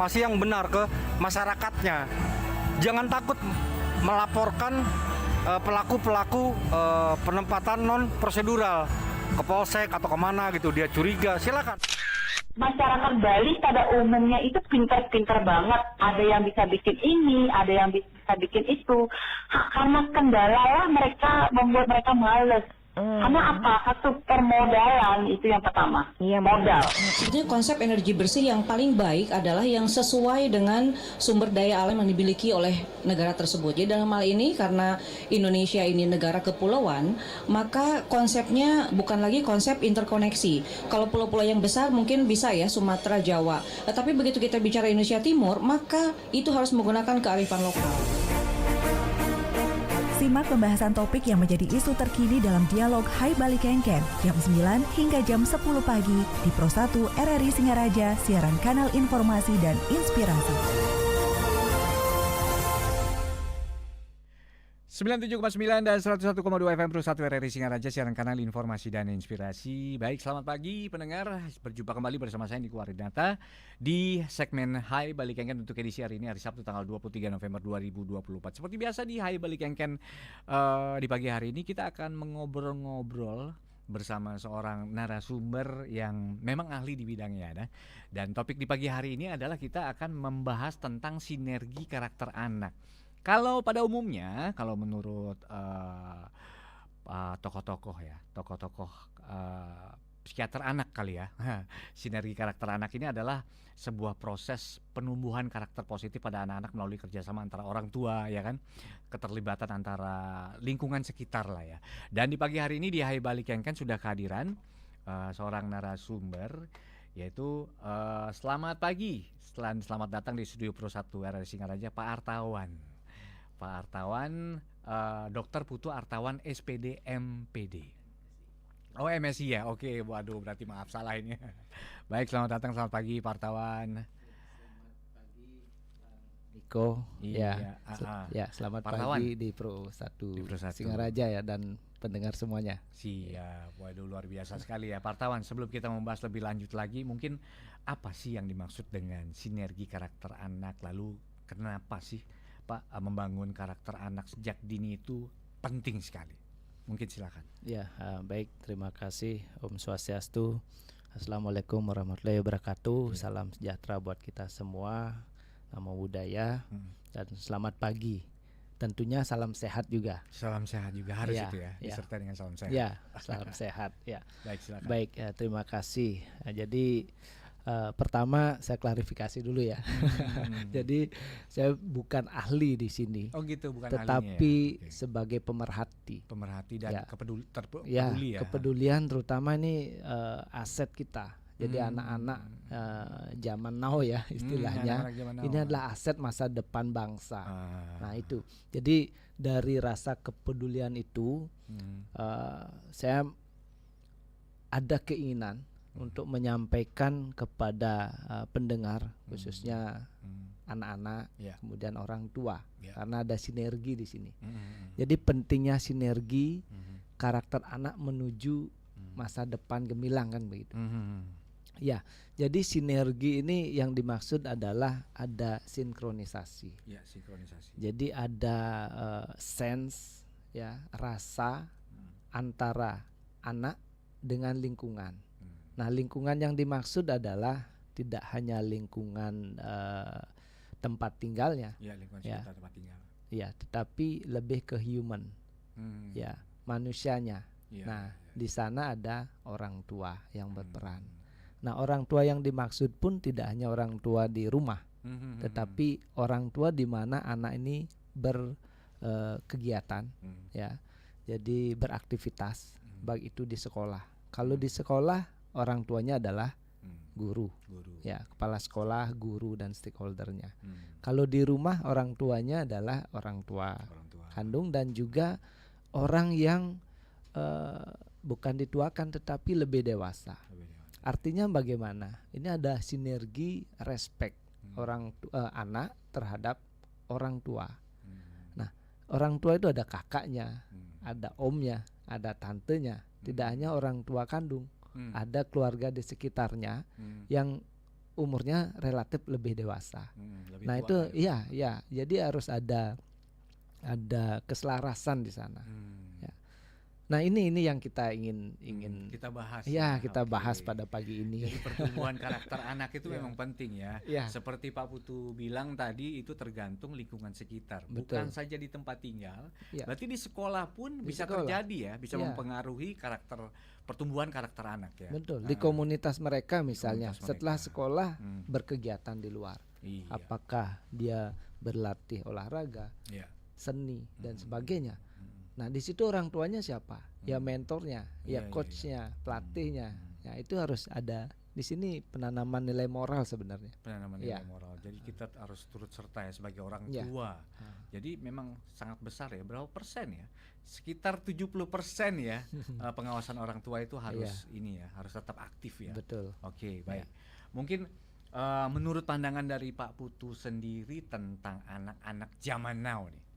Informasi yang benar ke masyarakatnya. Jangan takut melaporkan pelaku-pelaku penempatan non prosedural ke polsek atau kemana gitu, dia curiga, silakan. Masyarakat Bali pada umumnya itu pintar-pintar banget. Ada yang bisa bikin ini, ada yang bisa bikin itu. Karena kendala lah mereka membuat mereka males. Karena apa? Satu permodalan itu yang pertama. Iya, modal. Sebetulnya konsep energi bersih yang paling baik adalah yang sesuai dengan sumber daya alam yang dimiliki oleh negara tersebut. Jadi dalam hal ini karena Indonesia ini negara kepulauan, maka konsepnya bukan lagi konsep interkoneksi. Kalau pulau-pulau yang besar mungkin bisa ya Sumatera, Jawa. Tapi begitu kita bicara Indonesia Timur, maka itu harus menggunakan kearifan lokal. Simak pembahasan topik yang menjadi isu terkini dalam dialog Hai Bali Kengken jam 9 hingga jam 10 pagi di Pro 1 RRI Singaraja, siaran kanal informasi dan inspirasi. 97,9 dan 101,2 FM Pro 1 RRI Singaraja, siaran kanal informasi dan inspirasi. Baik, selamat pagi pendengar. Berjumpa kembali bersama saya Niko Arinata di segmen Hai Bali Kengken untuk edisi hari ini, hari Sabtu tanggal 23 November 2024. Seperti biasa di Hai Bali Kengken di pagi hari ini kita akan mengobrol-ngobrol bersama seorang narasumber yang memang ahli di bidangnya. Dan topik di pagi hari ini adalah kita akan membahas tentang sinergi karakter anak. Kalau pada umumnya, kalau menurut tokoh-tokoh psikiater anak kali ya, sinergi karakter anak ini adalah sebuah proses penumbuhan karakter positif pada anak-anak melalui kerjasama antara orang tua, ya kan, keterlibatan antara lingkungan sekitar lah ya. Dan di pagi hari ini di Hai Bali Kengken sudah kehadiran seorang narasumber, yaitu selamat pagi, selamat datang di studio Pro 1 RRI Singaraja, Pak Artawan. Pak Artawan, Dr. Putu Artawan SPD MPD. Oh, MSI ya, oke. Waduh, berarti maaf salah ini. Baik, selamat datang, selamat pagi Pak Artawan. Selamat pagi Niko. Iya, Selamat Pak Artawan pagi di Pro 1 1 Singaraja ya, dan pendengar semuanya. Siap, waduh luar biasa sekali ya Pak Artawan. Sebelum kita membahas lebih lanjut lagi, mungkin apa sih yang dimaksud dengan sinergi karakter anak? Lalu kenapa sih Pak membangun karakter anak sejak dini itu penting sekali? Mungkin silakan. Ya, baik, terima kasih. Om Swastiastu. Assalamualaikum warahmatullahi wabarakatuh. Salam sejahtera buat kita semua. Namo Buddhaya dan selamat pagi. Tentunya salam sehat juga. Salam sehat juga harus Ya, itu ya, disertai dengan salam sehat. Ya, salam sehat ya. Baik, silakan. Baik, terima kasih. Jadi pertama saya klarifikasi dulu ya. Jadi saya bukan ahli di sini. Oh gitu, bukan tetapi ahlinya ya. sebagai pemerhati. Pemerhati dan Ya. peduli Ya, ya. kepedulian terutama ini aset kita. Jadi anak-anak zaman now ya istilahnya, anak-anak zaman now. ini adalah aset masa depan bangsa. Nah itu, jadi dari rasa kepedulian itu saya ada keinginan untuk menyampaikan kepada pendengar, khususnya anak-anak, kemudian orang tua, karena ada sinergi di sini. Jadi pentingnya sinergi karakter anak menuju masa depan gemilang, kan begitu. Ya, jadi sinergi ini yang dimaksud adalah ada sinkronisasi. Ya, sinkronisasi. Jadi ada sense, ya, rasa antara anak dengan lingkungan. Nah, lingkungan yang dimaksud adalah tidak hanya lingkungan tempat tinggalnya, Ya, lingkungan sekitar tempat tinggal. ya, tetapi lebih ke human, ya, manusianya. Ya, Nah, di sana ada orang tua yang berperan. Nah, orang tua yang dimaksud pun tidak hanya orang tua di rumah, tetapi orang tua di mana anak ini berkegiatan, ya, jadi beraktivitas, baik itu di sekolah. Kalau di sekolah, orang tuanya adalah guru, ya, kepala sekolah, guru dan stakeholdernya. Kalau di rumah, orang tuanya adalah orang tua kandung dan juga orang yang bukan dituakan tetapi lebih dewasa. Artinya bagaimana? Ini ada sinergi respect anak terhadap orang tua. Nah, orang tua itu ada kakaknya, ada omnya, ada tantenya. Tidak hanya orang tua kandung, ada keluarga di sekitarnya yang umurnya relatif lebih dewasa. Lebih Nah tua itu ya. iya, jadi harus ada keselarasan di sana. Ya. Nah ini yang kita ingin Kita bahas. kita Oke. bahas pada pagi ini. Jadi pertumbuhan karakter anak itu memang penting ya. Iya. Seperti Pak Putu bilang tadi, itu tergantung lingkungan sekitar, Betul. bukan saja di tempat tinggal. Iya. Berarti di sekolah pun Di bisa sekolah. terjadi ya, bisa Iya. mempengaruhi pertumbuhan karakter anak ya. Betul. Di komunitas mereka misalnya, komunitas setelah mereka. sekolah Hmm. berkegiatan di luar. Iya. Apakah dia berlatih olahraga, Iya. seni dan sebagainya. Nah di situ orang tuanya siapa? Ya mentornya, Iya, ya iya, coachnya, pelatihnya. Ya itu harus ada di sini penanaman nilai moral sebenarnya. Penanaman Iya. nilai moral. Jadi kita harus turut serta ya sebagai orang Iya. tua. Jadi memang sangat besar ya. Berapa persen ya? Sekitar 70% ya pengawasan orang tua itu harus ini ya, harus tetap aktif ya. Betul. Oke, baik. Mungkin menurut pandangan dari Pak Putu sendiri tentang anak-anak zaman now nih.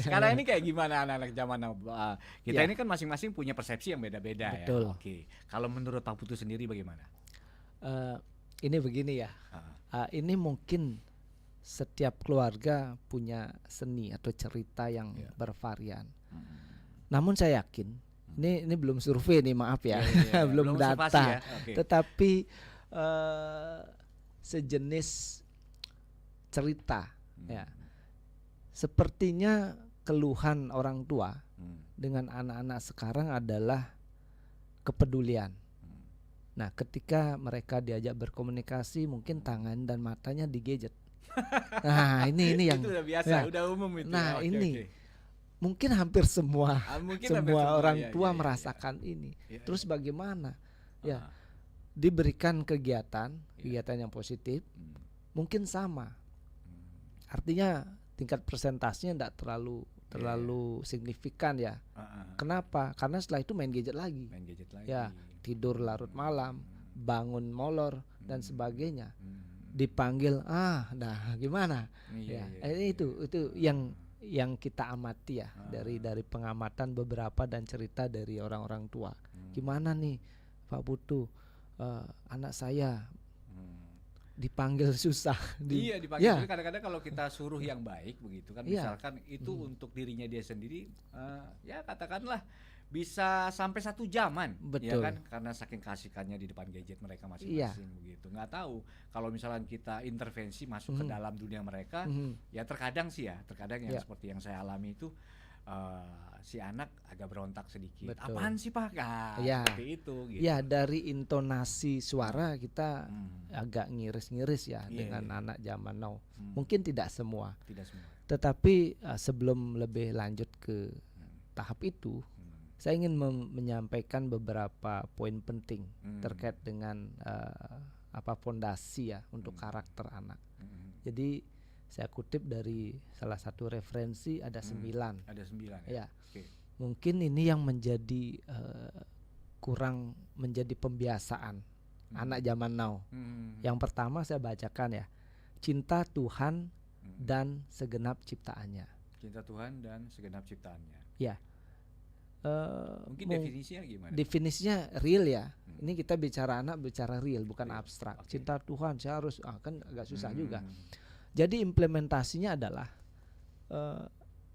Sekarang ini kayak gimana anak-anak zaman now? Kita Ya. ini kan masing-masing punya persepsi yang beda-beda ya. Betul. Oke. Kalau menurut Pak Putu sendiri bagaimana? Ini begini ya. Ini mungkin setiap keluarga punya seni atau cerita yang bervarian. Namun saya yakin ini belum survei nih, maaf ya, belum observasi data. ya. Oke. Tetapi sejenis cerita ya. Sepertinya keluhan orang tua dengan anak-anak sekarang adalah kepedulian. Nah, ketika mereka diajak berkomunikasi, mungkin tangan dan matanya di gadget. Nah, ini yang itu udah biasa, ya. udah umum itu. Nah, ya. Oke, ini oke. mungkin hampir semua Mungkin hampir semua orang ya, tua ya, ya, merasakan ini. ya. Terus bagaimana? Ya, Ah, diberikan kegiatan yang positif, mungkin sama. Artinya tingkat persentasenya tidak terlalu signifikan ya. Kenapa? Karena setelah itu main gadget lagi. Main gadget lagi. Ya, tidur larut malam, bangun molor dan sebagainya. Dipanggil, nah gimana? Iya, Ya, itu yang kita amati ya dari pengamatan beberapa dan cerita dari orang-orang tua. Gimana nih Pak Putu, anak saya dipanggil susah. Iya, dipanggil. Ya. Tapi kadang-kadang kalau kita suruh yang baik begitu kan, Iya. misalkan itu untuk dirinya dia sendiri, ya katakanlah bisa sampai 1 jaman, ya Betul. kan? Karena saking kasihkannya di depan gadget mereka masing-masing begitu. Nggak tahu kalau misalkan kita intervensi masuk ke dalam dunia mereka, ya terkadang yang Ya. seperti yang saya alami itu. Si anak agak berontak sedikit. Betul. Apaan sih Pak? Nah, Ya. seperti itu. Gitu. Ya, dari intonasi suara kita agak ngiris-ngiris ya Iya, dengan iya. anak zaman now. Mungkin tidak semua. Tidak semua. Tetapi sebelum lebih lanjut ke tahap itu, saya ingin menyampaikan beberapa poin penting terkait dengan fondasi ya untuk karakter anak. Jadi saya kutip dari salah satu referensi ada 9. Ada 9 Ya. Oke. Mungkin ini yang menjadi kurang menjadi pembiasaan anak zaman now. Yang pertama saya bacakan ya. Cinta Tuhan dan segenap ciptaannya. Cinta Tuhan dan segenap ciptaannya. Ya. Mungkin definisinya gimana? Definisinya real ya. Ini kita bicara anak, bicara real, bukan Real. abstrak. Oke. Cinta Tuhan saya harus kan agak susah juga. Jadi implementasinya adalah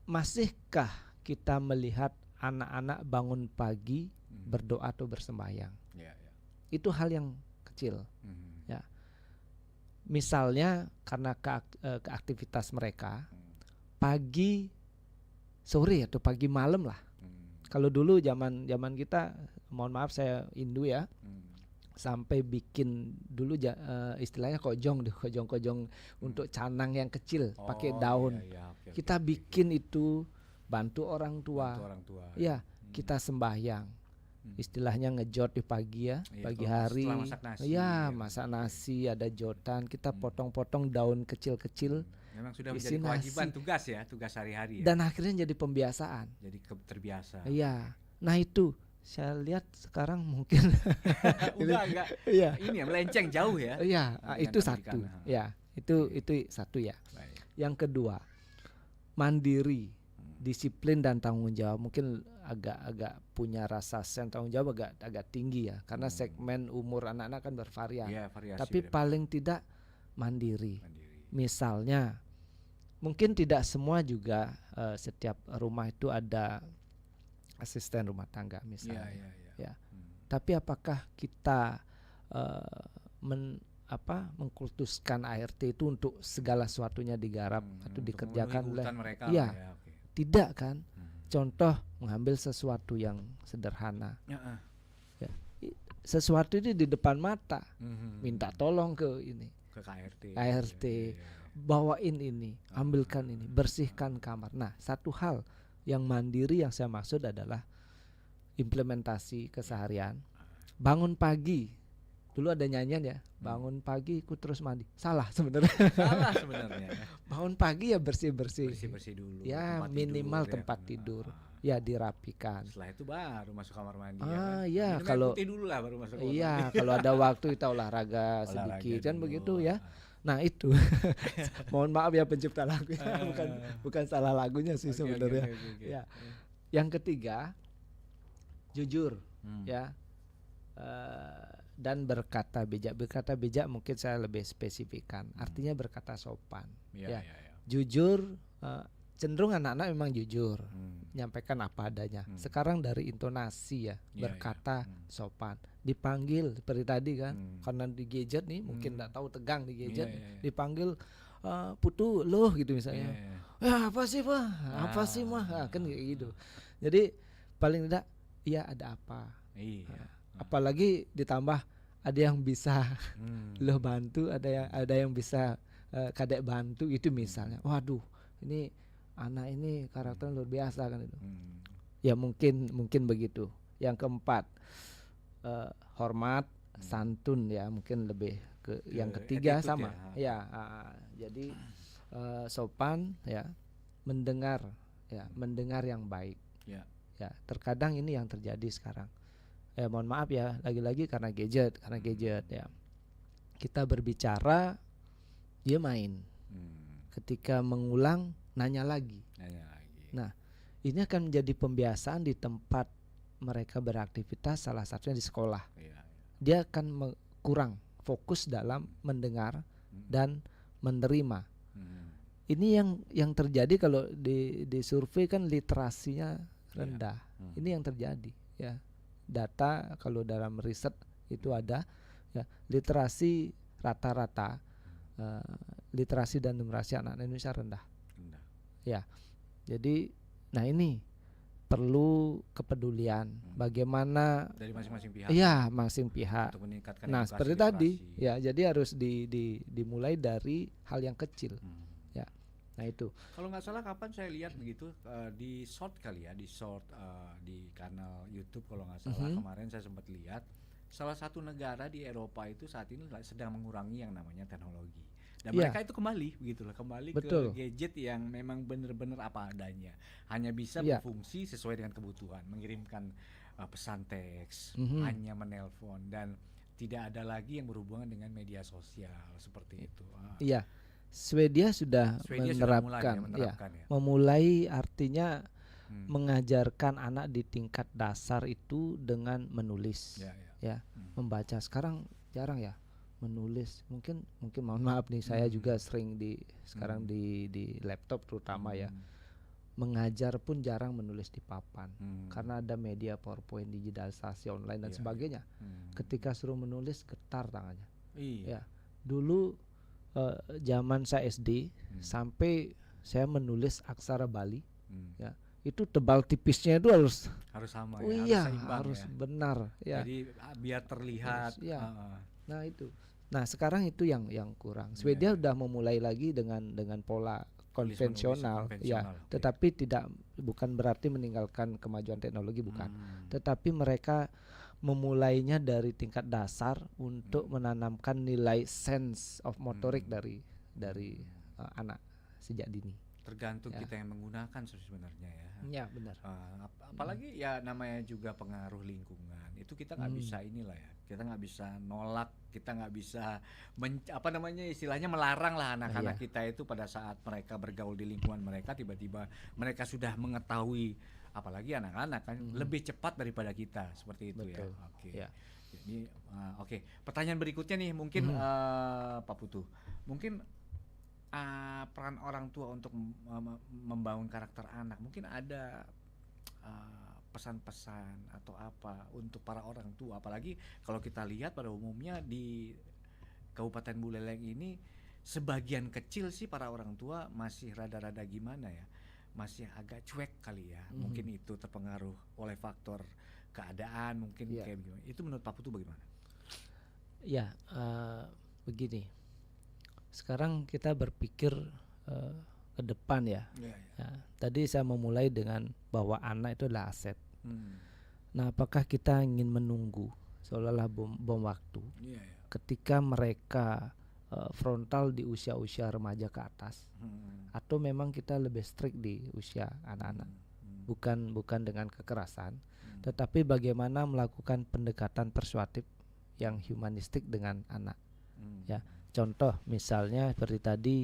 masihkah kita melihat anak-anak bangun pagi berdoa atau bersembahyang? Ya, ya. Itu hal yang kecil. Ya. Misalnya karena keaktivitas mereka pagi, sore atau pagi malam lah. Kalau dulu zaman kita, mohon maaf saya Hindu ya, sampai bikin dulu istilahnya kojong untuk canang yang kecil pakai daun. Oke, Kita bikin itu bantu orang tua. bantu orang tua. Ya, kita sembahyang. Istilahnya ngejot di pagi ya, Iya, pagi kalau hari. setelah masak nasi, Ya, ya. masak nasi, ada jotan, kita potong-potong daun kecil-kecil Memang sudah isi menjadi kewajiban nasi. tugas sehari-hari ya. dan akhirnya jadi pembiasaan. Jadi terbiasa. Iya. Nah, itu saya lihat sekarang mungkin Udah enggak iya. ini ya melenceng jauh ya. Iya, Dengan itu pendidikan, satu. Ya, itu satu ya. Baik. Yang kedua, mandiri, disiplin dan tanggung jawab. Mungkin agak punya rasa sense tanggung jawab agak tinggi ya, karena segmen umur anak-anak kan bervarian. Iya, variasi Tapi beda-beda. paling tidak mandiri. Misalnya, mungkin tidak semua juga setiap rumah itu ada asisten rumah tangga misalnya. Ya. Tapi apakah kita mengkultuskan ART itu untuk segala sesuatunya digarap atau untuk dikerjakan memenuhi oleh? kebutuhan mereka Iya, lah ya, oke. tidak kan? Contoh mengambil sesuatu yang sederhana. Ya. Sesuatu itu di depan mata, minta tolong ke ini, ke KRT. ART, bawain ini, ambilkan ini, bersihkan kamar. Nah, satu hal yang mandiri yang saya maksud adalah implementasi keseharian. Bangun pagi, dulu ada nyanyian ya, bangun pagi ku terus mandi. Salah sebenarnya. Salah sebenarnya. Bangun pagi ya bersih-bersih. Bersih-bersih dulu. Ya minimal tempat tidur. Ya dirapikan. Setelah itu baru masuk kamar mandi. Iya, Minum air kalau putih dulu lah baru masuk kamar iya, mandi. kalau ada waktu kita olahraga sedikit kan dulu. begitu ya. Nah itu, mohon maaf ya pencipta lagu, bukan salah lagunya sih sebenarnya. Oke. Ya, yang ketiga, jujur, ya, dan berkata bijak. Berkata bijak mungkin saya lebih spesifikkan. Artinya berkata sopan. Iya. Jujur, cenderung anak-anak memang jujur, menyampaikan apa adanya. Sekarang dari intonasi ya, berkata sopan. Dipanggil seperti tadi kan, karena di gadget nih mungkin nggak tahu tegang di gadget, dipanggil putu loh gitu misalnya. Ya apa sih pak? Apa sih mah? Kan kayak gitu. Jadi paling tidak, iya ada apa? Iya. Apalagi ditambah ada yang bisa loh bantu, ada yang bisa kadek bantu itu misalnya. Waduh, ini anak ini karakternya luar biasa kan itu. Ya mungkin begitu. Yang keempat, hormat, santun ya, mungkin lebih ke yang ketiga sama ya. Jadi sopan ya, mendengar yang baik ya. Terkadang ini yang terjadi sekarang, ya mohon maaf ya, lagi-lagi karena gadget ya, kita berbicara dia main, ketika mengulang nanya lagi. Nah ini akan menjadi pembiasaan di tempat mereka beraktivitas, salah satunya di sekolah. Dia akan kurang fokus dalam mendengar dan menerima. Ini yang terjadi kalau di survei kan literasinya rendah. Ini yang terjadi ya. Data kalau dalam riset itu ada ya, literasi rata-rata literasi dan numerasi anak Indonesia rendah. Ya. Jadi nah ini perlu kepedulian bagaimana dari masing-masing pihak. Iya, masing pihak. Untuk meningkatkan Nah, edukasi seperti literasi. tadi ya, jadi harus dimulai dari hal yang kecil. Ya. Nah, itu. Kalau nggak salah kapan saya lihat begitu di short kali ya, di kanal YouTube kalau nggak salah kemarin saya sempat lihat salah satu negara di Eropa itu saat ini sedang mengurangi yang namanya teknologi. Dan mereka itu kembali Betul. ke gadget yang memang benar-benar apa adanya, hanya bisa Iya. berfungsi sesuai dengan kebutuhan, mengirimkan pesan teks, Mhm. hanya menelpon, dan tidak ada lagi yang berhubungan dengan media sosial seperti itu. Iya. Swedia sudah menerapkan, menerapkan ya. memulai artinya mengajarkan anak di tingkat dasar itu dengan menulis, ya. Membaca. Sekarang jarang ya menulis. Mungkin mohon maaf nih, saya juga sering sekarang di laptop terutama ya. Mengajar pun jarang menulis di papan karena ada media PowerPoint, digitalisasi online dan sebagainya. Ketika suruh menulis getar tangannya. Ya. Dulu zaman saya SD sampai saya menulis aksara Bali, ya. Itu tebal tipisnya itu harus sama iya, harus seimbang harus ya. benar ya. Jadi biar terlihat Harus, ya. Nah itu. Nah sekarang itu yang kurang. Swedia udah memulai lagi dengan pola konvensional ya, tetapi bukan berarti meninggalkan kemajuan teknologi, bukan. Tetapi mereka memulainya dari tingkat dasar untuk menanamkan nilai sense of motorik dari anak sejak dini. Tergantung kita yang menggunakan sebenarnya ya. Ya benar. Apalagi ya namanya juga pengaruh lingkungan. Itu kita nggak bisa inilah ya. Kita nggak bisa nolak, kita nggak bisa istilahnya melarang lah anak-anak kita itu pada saat mereka bergaul di lingkungan mereka, tiba-tiba mereka sudah mengetahui apalagi anak-anak kan lebih cepat daripada kita seperti itu. Betul. Ya. Oke. Ya. Jadi oke. Pertanyaan berikutnya nih mungkin Pak Putu, mungkin peran orang tua untuk membangun karakter anak, mungkin ada pesan-pesan atau apa untuk para orang tua, apalagi kalau kita lihat pada umumnya di Kabupaten Buleleng ini sebagian kecil sih para orang tua masih rada-rada gimana ya, masih agak cuek kali ya. Mungkin itu terpengaruh oleh faktor keadaan mungkin kayak gimana. Itu menurut Pak Putu bagaimana? Ya, begini. Sekarang kita berpikir ke depan ya. Ya. Tadi saya memulai dengan bahwa anak itu adalah aset. Nah, apakah kita ingin menunggu seolah-olah bom waktu ketika mereka frontal di usia-usia remaja ke atas, atau memang kita lebih strict di usia anak-anak, bukan dengan kekerasan, tetapi bagaimana melakukan pendekatan persuasif yang humanistik dengan anak. Ya, contoh misalnya seperti tadi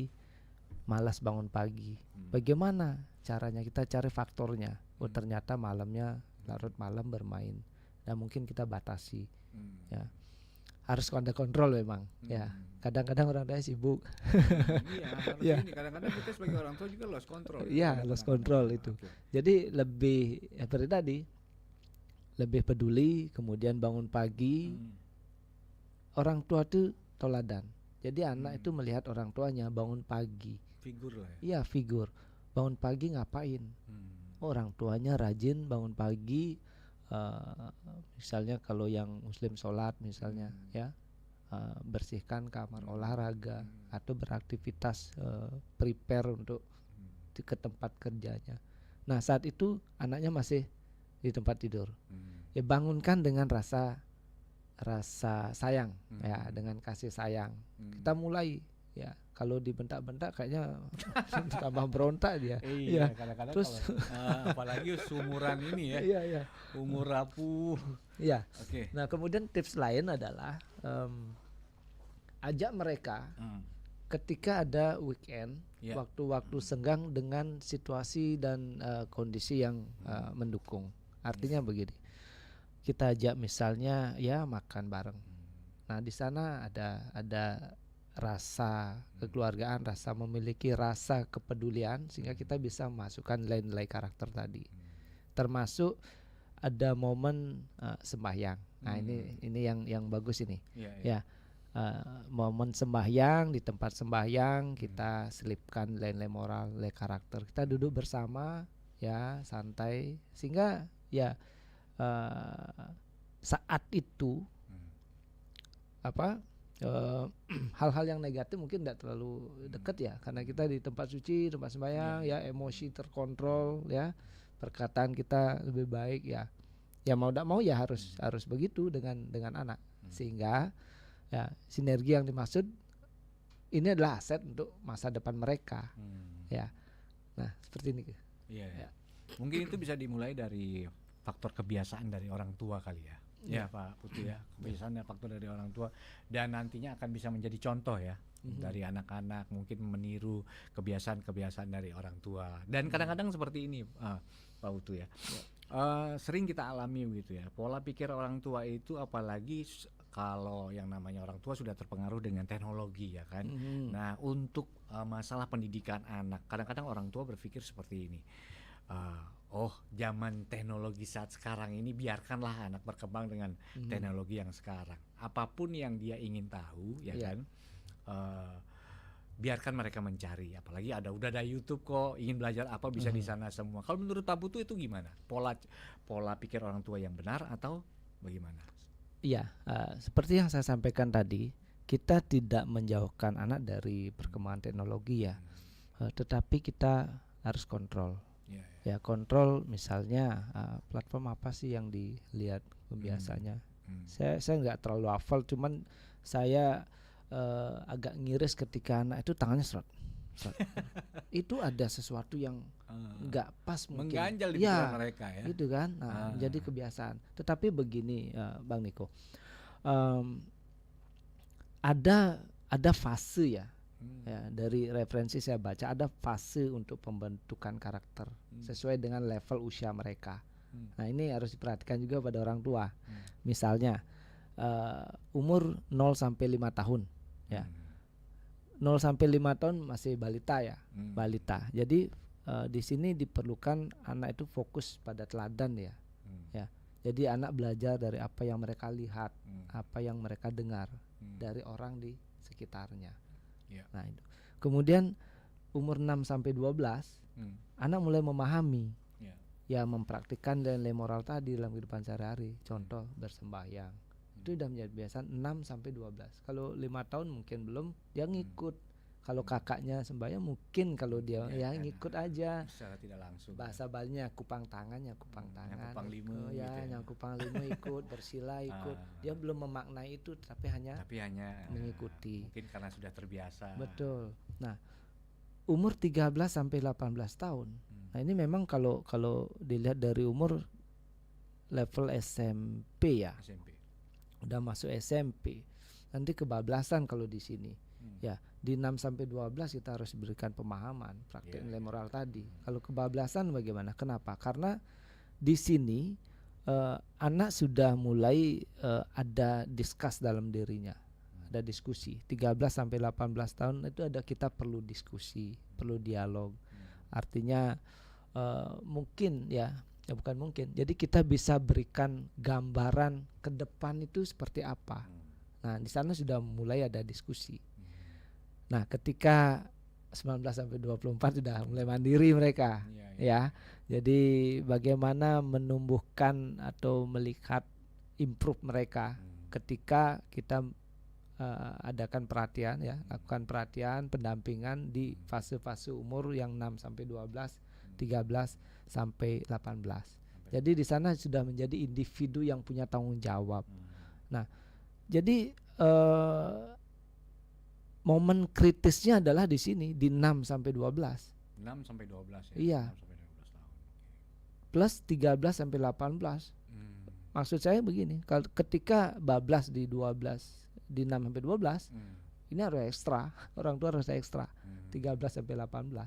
malas bangun pagi, bagaimana caranya kita cari faktornya. Oh ternyata malamnya larut malam bermain, nah mungkin kita batasi. Ya, harus ada kontrol memang. Ya, kadang-kadang orang tua sibuk. Iya, ini kadang-kadang kita sebagai orang tua juga lost control. Iya, lost control itu. Jadi lebih seperti tadi, lebih peduli, kemudian bangun pagi. Orang tua itu teladan. Jadi anak itu melihat orang tuanya bangun pagi. Figur lah ya. Iya, figur. Bangun pagi ngapain? Orang tuanya rajin bangun pagi. Misalnya kalau yang muslim sholat misalnya, ya, bersihkan kamar olahraga atau beraktivitas prepare untuk ke tempat kerjanya. Nah saat itu anaknya masih di tempat tidur, ya bangunkan dengan rasa sayang, ya, dengan kasih sayang. Kita mulai, ya, kalau dibentak-bentak kayaknya tambah berontak dia. Iya, kadang-kadang terus apalagi seumuran ini ya. Iya. Umur rapuh. Iya. Oke. Nah, kemudian tips lain adalah ajak mereka ketika ada weekend, waktu-waktu senggang dengan situasi dan kondisi yang mendukung. Artinya begini. Kita ajak misalnya ya makan bareng. Nah, di sana ada rasa kekeluargaan, rasa memiliki rasa kepedulian, sehingga kita bisa memasukkan nilai-nilai karakter tadi. Termasuk ada momen sembahyang. Nah, ini yang bagus ini. Ya. Momen sembahyang, di tempat sembahyang kita selipkan nilai-nilai moral, nilai karakter. Kita duduk bersama, ya, santai, sehingga ya saat itu hal-hal yang negatif mungkin tidak terlalu dekat ya, karena kita di tempat suci, tempat sembahyang, ya, emosi terkontrol, ya, perkataan kita lebih baik, ya mau tidak mau ya harus begitu dengan anak, sehingga ya sinergi yang dimaksud ini adalah aset untuk masa depan mereka, ya. Nah seperti ini. Ya. Mungkin itu bisa dimulai dari faktor kebiasaan dari orang tua kali ya. Ya Pak Putu ya, kebiasaan faktor dari orang tua, dan nantinya akan bisa menjadi contoh ya dari anak-anak, mungkin meniru kebiasaan-kebiasaan dari orang tua. Dan kadang-kadang seperti ini Pak Putu ya, sering kita alami begitu ya, pola pikir orang tua itu, apalagi kalau yang namanya orang tua sudah terpengaruh dengan teknologi ya kan. Nah untuk masalah pendidikan anak, kadang-kadang orang tua berpikir seperti ini. Zaman teknologi saat sekarang ini biarkanlah anak berkembang dengan teknologi yang sekarang. Apapun yang dia ingin tahu, ya kan, biarkan mereka mencari. Apalagi udah ada YouTube kok, ingin belajar apa bisa di sana semua. Kalau menurut Pak Putu itu gimana? Pola pikir orang tua yang benar atau bagaimana? Iya, seperti yang saya sampaikan tadi, kita tidak menjauhkan anak dari perkembangan teknologi ya, tetapi kita harus kontrol. Ya, kontrol misalnya platform apa sih yang dilihat biasanya. Saya nggak terlalu hafal, cuman saya agak ngiris ketika anak itu tangannya serot. Itu ada sesuatu yang nggak pas mungkin. Mengganjal di pikiran mereka ya. Itu kan, menjadi kebiasaan. Tetapi begini Bang Niko, ada fase ya. Ya, dari referensi saya baca ada fase untuk pembentukan karakter sesuai dengan level usia mereka. Nah, ini harus diperhatikan juga pada orang tua. Misalnya umur 0 sampai 5 tahun ya. 0 sampai 5 tahun masih balita ya, balita. Jadi di sini diperlukan anak itu fokus pada teladan ya. Ya. Jadi anak belajar dari apa yang mereka lihat, apa yang mereka dengar dari orang di sekitarnya. Nah, itu. Kemudian umur 6 sampai 12 anak mulai memahami. Ya, mempraktikkan nilai moral tadi dalam kehidupan sehari-hari. Contoh bersembahyang. Itu sudah menjadi kebiasaan 6 sampai 12. Kalau 5 tahun mungkin belum, dia ngikut. Kalau kakaknya sembahyang mungkin kalau dia ya ngikut aja. Secara tidak langsung. Bahasa Balinya kupang tangan ya kupang tangan. Nyangkupang lima ya, gitu ya. nyangkupang lima ikut, bersila ikut. Dia belum memaknai itu tapi hanya mengikuti. Mungkin karena sudah terbiasa. Betul. Nah, umur 13 sampai 18 tahun. Nah, ini memang kalau dilihat dari umur level SMP ya. SMP. Udah masuk SMP. Nanti kebablasan kalau di sini. Ya, di 6 sampai 12 kita harus berikan pemahaman, praktik nilai moral tadi. Kalau kebablasan bagaimana? Kenapa? Karena di sini anak sudah mulai ada discuss dalam dirinya. Ada diskusi. 13 sampai 18 tahun itu kita perlu diskusi, perlu dialog. Artinya mungkin ya bukan mungkin. Jadi kita bisa berikan gambaran ke depan itu seperti apa. Nah, di sana sudah mulai ada diskusi. Nah, ketika 19 sampai 24 sudah mulai mandiri mereka. Ya. Jadi bagaimana menumbuhkan atau melihat improve mereka ketika kita adakan perhatian ya, lakukan perhatian, pendampingan di fase-fase umur yang 6 sampai 12, 13 sampai 18. Jadi di sana sudah menjadi individu yang punya tanggung jawab. Nah, jadi momen kritisnya adalah di sini di 6 sampai 12. 6 sampai 12 ya. Iya. 6 sampai 12 tahun. Plus 13 sampai 18. Maksud saya begini, ketika bablas di 12 di 6 sampai 12, ini harus ekstra. Orang tua harus ekstra. 13 sampai 18.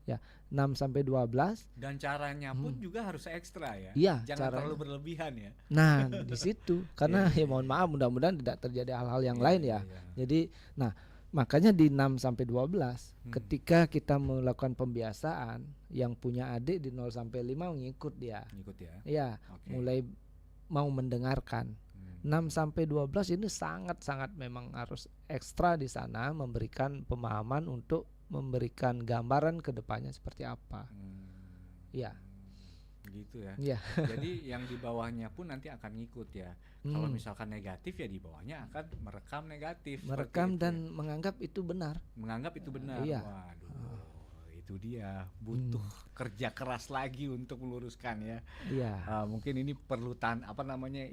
Ya, 6 sampai 12 dan caranya pun juga harus ekstra ya. Iya, jangan terlalu berlebihan ya. Nah, di situ karena ya mohon maaf mudah-mudahan tidak terjadi hal-hal yang lain ya. Jadi, nah, makanya di 6 sampai 12 ketika kita melakukan pembiasaan yang punya adik di 0 sampai 5 ngikut dia. Ngikut ya. Iya, mulai mau mendengarkan. 6 sampai 12 ini sangat-sangat memang harus ekstra di sana memberikan pemahaman untuk memberikan gambaran ke depannya seperti apa. Iya. Gitu ya. Iya. Jadi yang di bawahnya pun nanti akan ngikut ya. Kalau misalkan negatif ya di bawahnya akan merekam negatif. Merekam dan menganggap itu benar. Menganggap itu benar. Iya. Waduh. Itu dia butuh kerja keras lagi untuk meluruskan ya. Iya. Mungkin ini perlu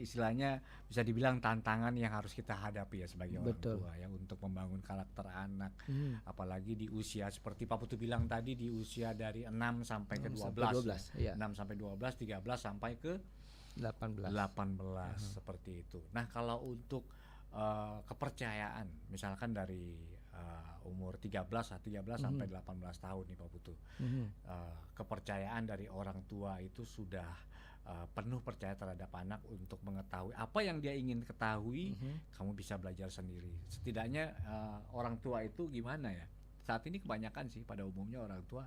istilahnya bisa dibilang tantangan yang harus kita hadapi ya sebagai orang tua ya untuk membangun karakter anak. Apalagi di usia seperti Pak Putu bilang tadi di usia dari 6 sampai ke 12. Iya. 6 sampai 12, 13 sampai ke 18 seperti itu. Nah, kalau untuk kepercayaan misalkan dari umur 13 sampai 18 tahun nih Pak Putu. Kepercayaan dari orang tua itu sudah penuh percaya terhadap anak untuk mengetahui apa yang dia ingin ketahui, kamu bisa belajar sendiri. Setidaknya orang tua itu gimana ya? Saat ini kebanyakan sih pada umumnya orang tua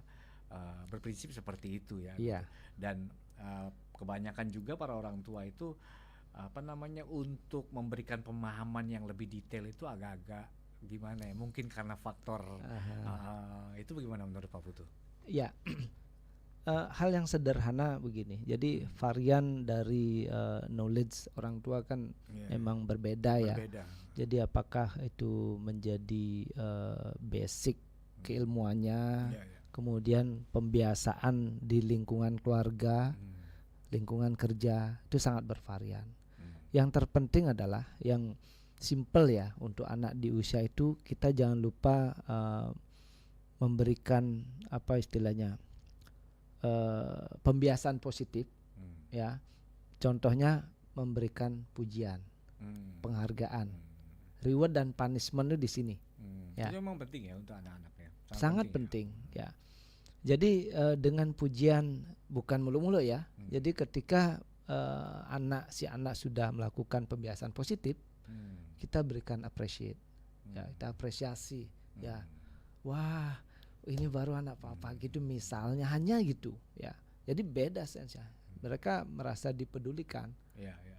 berprinsip seperti itu ya. Iya. Dan kebanyakan juga para orang tua itu untuk memberikan pemahaman yang lebih detail itu agak-agak gimana ya, mungkin karena faktor itu bagaimana menurut Pak Putu? Ya, hal yang sederhana begini. Jadi varian dari knowledge orang tua kan memang berbeda ya. Jadi apakah itu menjadi basic keilmuannya, kemudian pembiasaan di lingkungan keluarga, lingkungan kerja itu sangat bervarian. Yang terpenting adalah yang simple ya untuk anak di usia itu kita jangan lupa memberikan apa istilahnya pembiasaan positif ya. Contohnya memberikan pujian, penghargaan, reward dan punishment itu di sini. Ya. Itu memang penting ya untuk anak-anak ya. Sangat penting ya. Jadi dengan pujian bukan mulu-mulu ya. Jadi ketika si anak sudah melakukan pembiasaan positif, kita berikan appreciate. Ya, kita apresiasi ya. Wah, ini baru anak papa gitu misalnya, hanya gitu ya. Jadi beda sense-nya. Mereka merasa dipedulikan.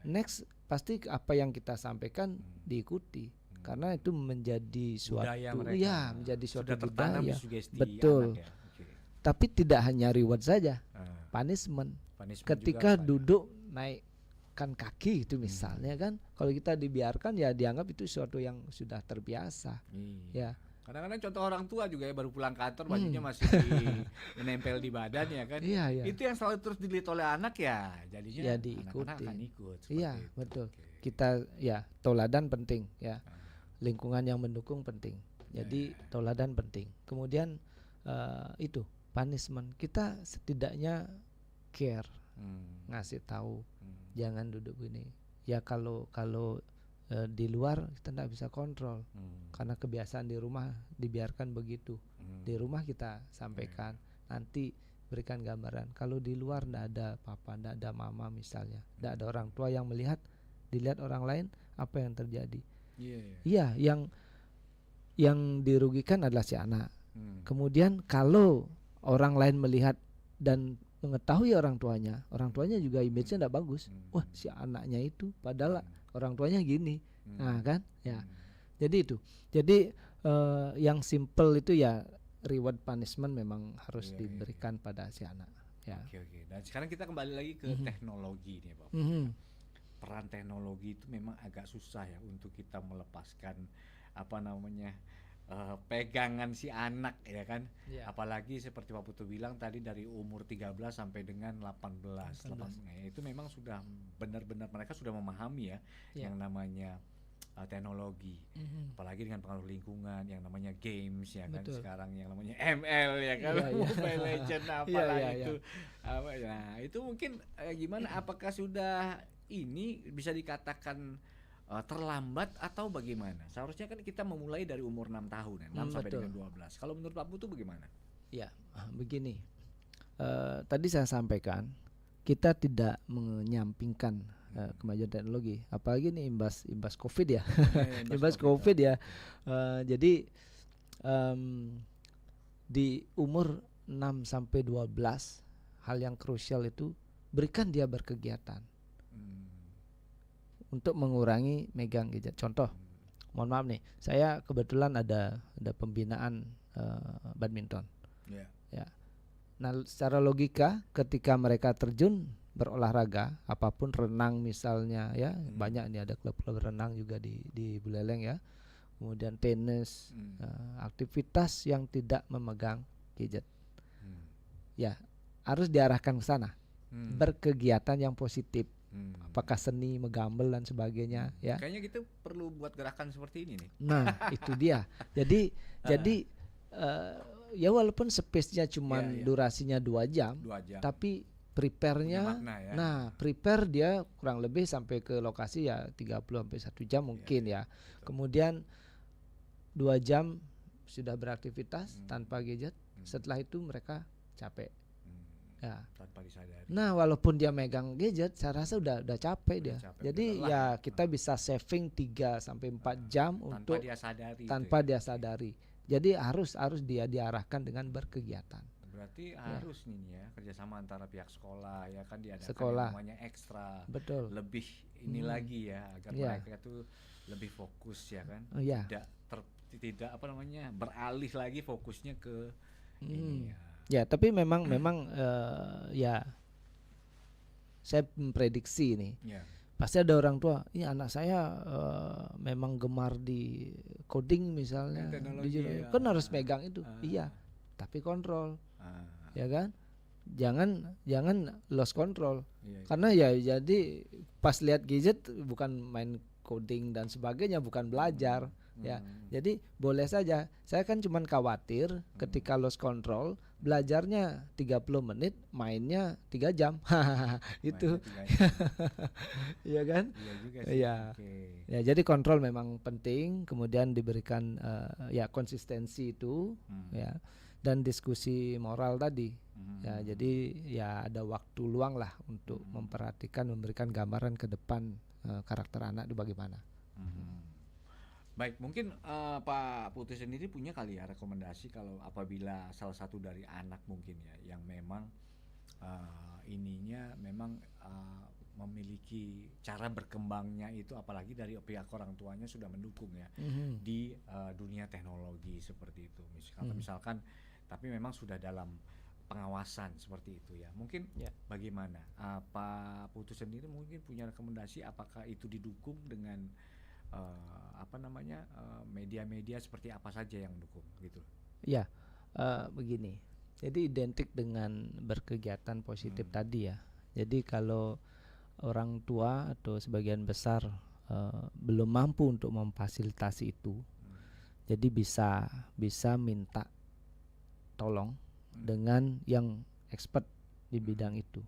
Next pasti apa yang kita sampaikan diikuti. Karena itu menjadi suatu menjadi suatu budaya. Betul. Anak ya. Tapi tidak hanya reward saja, punishment. Ketika duduk naikkan kaki itu misalnya kan, kalau kita dibiarkan ya dianggap itu sesuatu yang sudah terbiasa. Ya. Kadang-kadang contoh orang tua juga ya, baru pulang kantor bajunya masih menempel di badan ya kan. Iya. Itu yang selalu terus dilihat oleh anak ya, jadinya diikuti. anak-anak akan ikut. Iya, betul. Kita ya teladan penting ya. Lingkungan yang mendukung penting. Jadi teladan penting. Kemudian itu punishment, kita setidaknya care, ngasih tahu, jangan duduk gini. Ya kalau di luar kita tidak bisa kontrol, karena kebiasaan di rumah dibiarkan begitu. Di rumah kita sampaikan, nanti berikan gambaran. Kalau di luar tidak ada papa, tidak ada mama misalnya, tidak ada orang tua yang melihat, dilihat orang lain, apa yang terjadi? Iya, yang dirugikan adalah si anak. Kemudian kalau orang lain melihat dan mengetahui orang tuanya juga image-nya tidak bagus. Wah, si anaknya itu padahal orang tuanya gini. Nah kan ya. Jadi itu. Jadi yang simple itu ya reward punishment memang harus diberikan pada si anak ya. Oke. Dan sekarang kita kembali lagi ke teknologi nih, Pak. Peran teknologi itu memang agak susah ya untuk kita melepaskan pegangan si anak ya kan. Apalagi seperti Pak Putu bilang tadi dari umur 13 sampai dengan 18. Itu memang sudah benar-benar mereka sudah memahami ya yang namanya teknologi. Apalagi dengan pengaruh lingkungan yang namanya games ya kan. Sekarang yang namanya ML ya kan, Mobile Legend itu. Nah, itu mungkin gimana, apakah sudah ini bisa dikatakan terlambat atau bagaimana? Seharusnya kan kita memulai dari umur 6 tahun ya, 6 sampai dengan 12. Kalau menurut Pak Putu bagaimana? Ya, begini. Tadi saya sampaikan kita tidak menyampingkan kemajuan teknologi, apalagi ini imbas Covid ya. Imbas COVID ya. Jadi di umur 6 sampai 12 hal yang krusial itu berikan dia berkegiatan. Untuk mengurangi megang gadget. Contoh, mohon maaf nih, saya kebetulan ada pembinaan badminton. Ya. Nah, secara logika ketika mereka terjun berolahraga, apapun renang misalnya ya, banyak nih ada klub-klub renang juga di Buleleng ya. Kemudian tenis, aktivitas yang tidak memegang gadget. Ya, harus diarahkan ke sana. Berkegiatan yang positif. Apakah seni, menggambar dan sebagainya ya. Kayaknya kita perlu buat gerakan seperti ini nih. Nah, itu dia. Jadi ya walaupun space-nya cuma durasinya 2 jam, tapi prepare-nya prepare dia kurang lebih sampai ke lokasi ya 30 sampai 1 jam mungkin ya. Kemudian 2 jam sudah beraktivitas tanpa gadget. Setelah itu mereka capek. Ya. Tanpa disadari. Nah, walaupun dia megang gadget, saya rasa udah capek dia. Jadi ya kita bisa saving 3 sampai 4 jam untuk tanpa dia sadari. Jadi harus dia diarahkan dengan berkegiatan. Berarti harus nih ya kerjasama antara pihak sekolah ya kan, diadakan namanya ekstra. Betul. Lebih ini lagi ya agar mereka tuh lebih fokus ya kan. Tidak beralih lagi fokusnya ke ini ya. Ya, tapi memang ya saya memprediksi nih. Pasti ada orang tua, ini anak saya memang gemar di coding misalnya, kan harus pegang itu. Iya, tapi kontrol. Ya kan? Jangan lost control. Karena ya jadi pas lihat gadget bukan main coding dan sebagainya, bukan belajar. Ya, jadi boleh saja. Saya kan cuman khawatir ketika lost control, belajarnya 30 menit, mainnya 3 jam. Itu. Iya kan? Iya juga sih. Iya. Oke. Ya, jadi kontrol memang penting, kemudian diberikan ya konsistensi itu, ya, dan diskusi moral tadi. Ya, jadi ya ada waktu luang lah untuk memperhatikan, memberikan gambaran ke depan karakter anak itu bagaimana. Baik, mungkin Pak Putu sendiri punya kali ya rekomendasi kalau apabila salah satu dari anak mungkin ya yang memang ininya memang memiliki cara berkembangnya itu, apalagi dari pihak orang tuanya sudah mendukung ya di dunia teknologi seperti itu, misalkan tapi memang sudah dalam pengawasan seperti itu ya, mungkin bagaimana Pak Putu sendiri mungkin punya rekomendasi apakah itu didukung dengan media-media seperti apa saja yang mendukung gitu? Ya, begini. Jadi identik dengan berkegiatan positif tadi ya. Jadi kalau orang tua atau sebagian besar belum mampu untuk memfasilitasi itu, jadi bisa minta tolong dengan yang expert di bidang itu.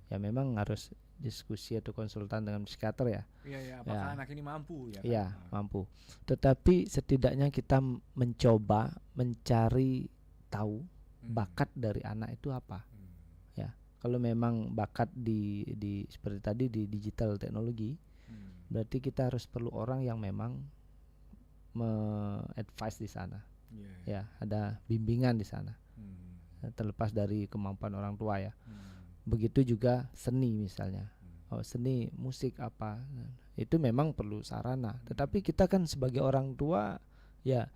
Ya memang harus diskusi atau konsultan dengan psikiater ya. Iya, apakah anak ini mampu ya? Iya, mampu. Tetapi setidaknya kita mencoba mencari tahu bakat dari anak itu apa. Ya, kalau memang bakat di seperti tadi di digital teknologi, berarti kita harus perlu orang yang memang me-advise di sana. Ya, ada bimbingan di sana. Terlepas dari kemampuan orang tua ya. Begitu juga seni misalnya, seni musik apa, itu memang perlu sarana. Tetapi kita kan sebagai orang tua ya,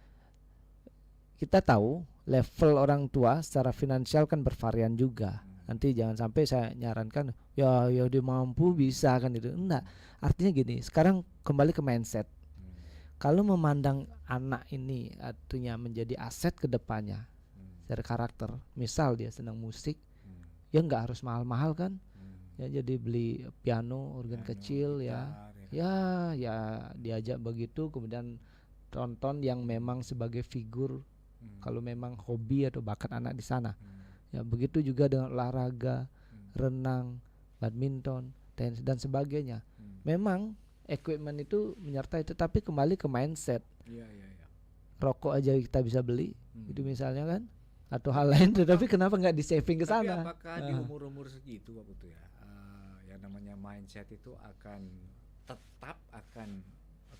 kita tahu level orang tua secara finansial kan bervarian juga. Nanti jangan sampai saya nyarankan ya dia mampu bisa kan itu, enggak. Artinya gini, sekarang kembali ke mindset. Kalau memandang anak ini artinya menjadi aset ke depannya dari karakter, misal dia senang musik, ya nggak harus mahal-mahal kan, ya jadi beli piano, organ kecil gitar, ya diajak begitu, kemudian tonton yang memang sebagai figur kalau memang hobi atau bakat anak di sana. Ya begitu juga dengan olahraga, renang, badminton, tenis dan sebagainya. Memang equipment itu menyertai, tetapi kembali ke mindset. Rokok aja kita bisa beli, itu misalnya kan, atau hal lain, tetapi kenapa nggak di saving ke Tapi sana? apakah di umur-umur segitu Pak Putu ya, yang namanya mindset itu tetap akan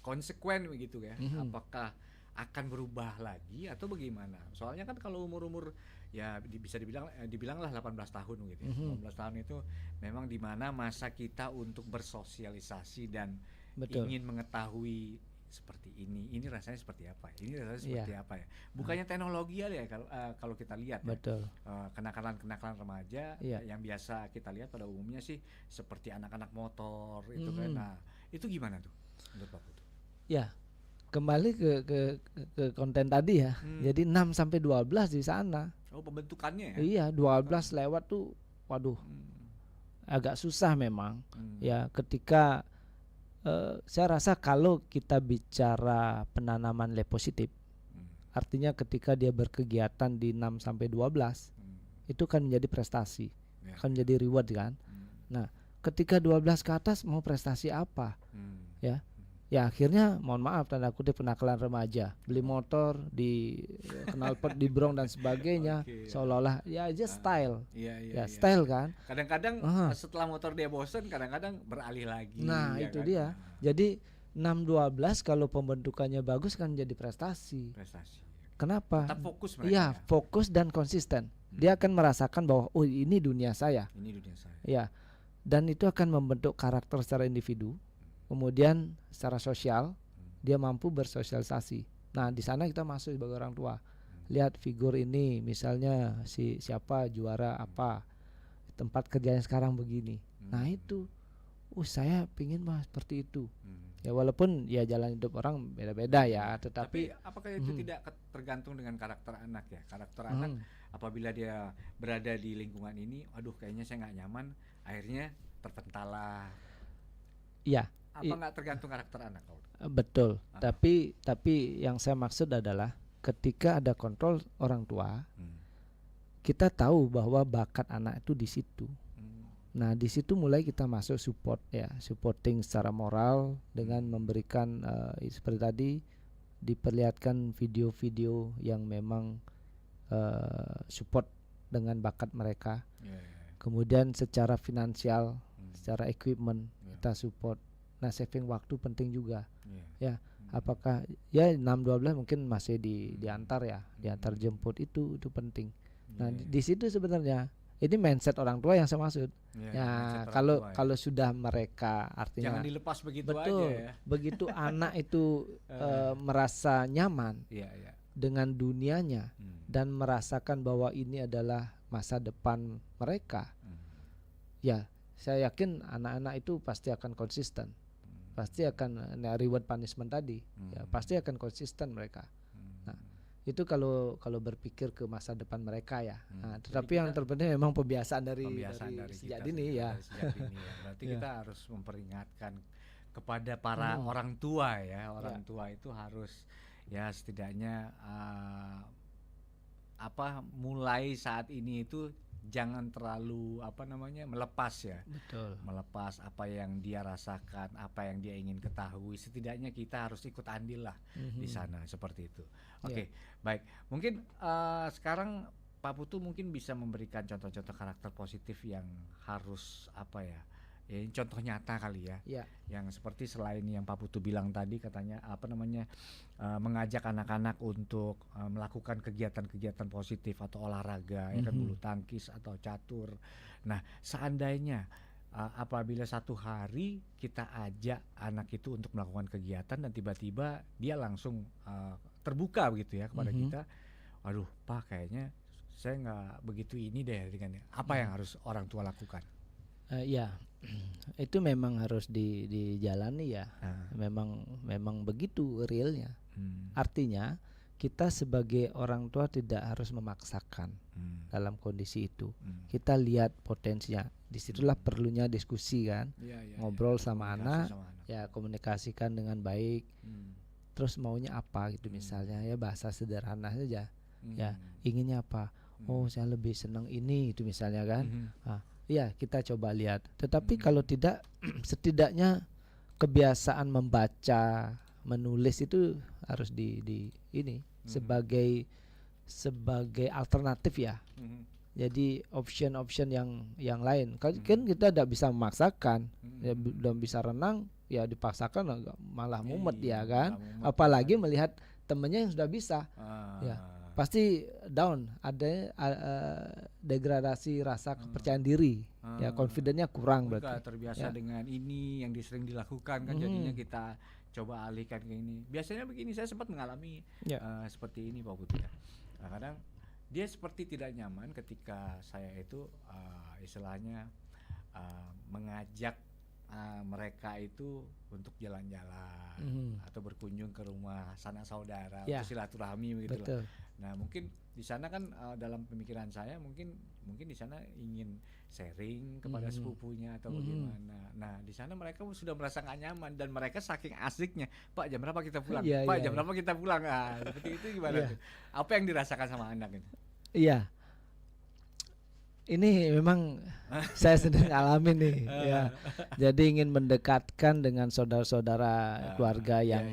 konsekuen begitu ya? Apakah akan berubah lagi atau bagaimana? Soalnya kan kalau umur-umur ya bisa dibilanglah 18 tahun gitu ya. 18 tahun itu memang di mana masa kita untuk bersosialisasi dan ingin mengetahui seperti ini rasanya seperti apa, ini rasanya seperti apa ya. Bukannya teknologi ya kalau kita lihat Betul. ya, kenakalan remaja yang biasa kita lihat pada umumnya sih seperti anak-anak motor itu kan. Nah, itu gimana tuh menurut Pak Putu? Ya, kembali ke konten tadi ya. Jadi 6 sampai 12 di sana. Oh, pembentukannya ya? Iya, 12 lewat tuh waduh. Agak susah memang. Ya, ketika saya rasa kalau kita bicara penanaman nilai positif, artinya ketika dia berkegiatan di 6 sampai 12, itu kan menjadi prestasi, kan menjadi reward kan. Nah, ketika 12 ke atas mau prestasi apa? Ya akhirnya mohon maaf tanda kutip penakalan remaja, beli motor, di knalpot di brong dan sebagainya, seolah-olah ya aja style. Style kan. Kadang-kadang setelah motor dia bosen, kadang-kadang beralih lagi. Nah, itu kan? dia. Jadi 6-12 kalau pembentukannya bagus kan jadi prestasi. Kenapa? Tetap fokus mereka. Iya, fokus dan konsisten. Dia akan merasakan bahwa oh ini dunia saya. Ini dunia saya. Ya. Dan itu akan membentuk karakter secara individu. Kemudian secara sosial dia mampu bersosialisasi. Nah, di sana kita masuk sebagai orang tua. Lihat figur ini, misalnya siapa juara apa, tempat kerjanya sekarang begini. Nah, itu saya pingin seperti itu. Ya walaupun ya jalan hidup orang beda-beda ya, Tapi apakah itu tidak tergantung dengan karakter anak ya? Karakter anak apabila dia berada di lingkungan ini, aduh kayaknya saya nggak nyaman, akhirnya terpentalah. Iya, apa nggak tergantung karakter anak? Betul. Tapi yang saya maksud adalah ketika ada kontrol orang tua, kita tahu bahwa bakat anak itu di situ. Nah, di situ mulai kita masuk support ya, supporting secara moral dengan memberikan seperti tadi diperlihatkan video-video yang memang support dengan bakat mereka. Kemudian secara finansial, secara equipment kita support. Nah, saving waktu penting juga. Ya, apakah ya 6-12 mungkin masih diantar ya, diantar jemput itu penting. Nah, di situ sebenarnya ini mindset orang tua yang saya maksud. Ya, kalau sudah mereka artinya jangan dilepas begitu betul, aja ya. begitu anak itu merasa nyaman dengan dunianya dan merasakan bahwa ini adalah masa depan mereka. Ya, saya yakin anak-anak itu pasti akan konsisten. Pasti akan reward punishment tadi. Ya, pasti akan konsisten mereka. Nah, itu kalau berpikir ke masa depan mereka ya. Nah, tetapi yang terpenting memang pembiasaan dari sejak dini ya. Berarti kita harus memperingatkan kepada para orang tua ya. Orang tua itu harus ya setidaknya mulai saat ini itu jangan terlalu melepas ya. Betul. Melepas apa yang dia rasakan, apa yang dia ingin ketahui. Setidaknya kita harus ikut andil lah di sana seperti itu. Oke, baik. Mungkin sekarang Pak Putu mungkin bisa memberikan contoh-contoh karakter positif yang harus ini contoh nyata kali ya. Yang seperti selain yang Pak Putu bilang tadi katanya mengajak anak-anak untuk melakukan kegiatan-kegiatan positif atau olahraga ya kan, bulu tangkis atau catur. Nah, seandainya apabila satu hari kita ajak anak itu untuk melakukan kegiatan dan tiba-tiba dia langsung terbuka begitu ya kepada kita, waduh Pak kayaknya saya nggak begitu ini deh dengan apa yang harus orang tua lakukan. Ya, itu memang harus dijalani ya. Memang begitu realnya. Artinya kita sebagai orang tua tidak harus memaksakan dalam kondisi itu. Kita lihat potensinya. Disitulah perlunya diskusi kan, ngobrol sama anak, ya komunikasikan dengan baik. Terus maunya apa gitu misalnya ya, bahasa sederhana saja. Ya, inginnya apa? Oh, saya lebih senang ini itu misalnya kan. Ya, kita coba lihat. Tetapi kalau tidak, setidaknya kebiasaan membaca, menulis itu harus ini sebagai alternatif ya. Jadi option yang lain. Kan kita tidak bisa memaksakan. Ya, belum bisa renang, ya dipaksakan malah mumet ya kan. Apalagi melihat temennya yang sudah bisa. Ya. Pasti down, ada degradasi rasa kepercayaan diri, ya confidence-nya kurang berarti. Terbiasa dengan ini yang sering dilakukan kan, jadinya kita coba alihkan ke ini. Biasanya begini, saya sempat mengalami seperti ini Pak Putu ya. Kadang dia seperti tidak nyaman ketika saya itu istilahnya mengajak mereka itu untuk jalan-jalan atau berkunjung ke rumah sanak saudara untuk silaturahmi begitu loh. Nah, mungkin di sana kan dalam pemikiran saya mungkin di sana ingin sharing kepada sepupunya atau bagaimana. Nah, di sana mereka sudah merasa nggak nyaman dan mereka saking asiknya, Pak jam berapa kita pulang? Pak jam berapa kita pulang? Seperti itu gimana tuh? Apa yang dirasakan sama anak itu? Iya. Ini memang saya sedang alami nih ya. Jadi ingin mendekatkan dengan saudara-saudara keluarga yang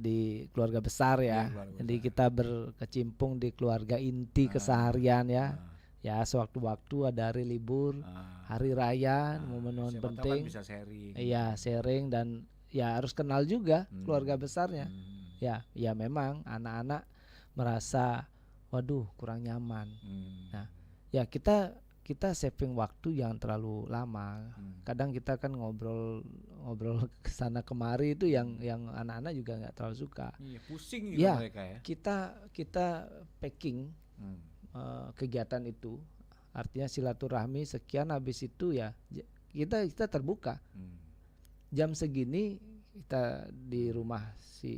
di keluarga besar ya. Jadi kita berkecimpung di keluarga inti keseharian ya. Ya, sewaktu-waktu ada hari libur, hari raya, momen-momen penting. Bisa sharing. Iya, sharing dan ya harus kenal juga keluarga besarnya. Ya memang anak-anak merasa waduh kurang nyaman. Nah, ya kita saving waktu yang terlalu lama. Kadang kita kan ngobrol kesana kemari itu yang anak-anak juga nggak terlalu suka. Iya, pusing gitu mereka ya. Kita packing kegiatan itu, artinya silaturahmi sekian, habis itu ya kita terbuka. Jam segini kita di rumah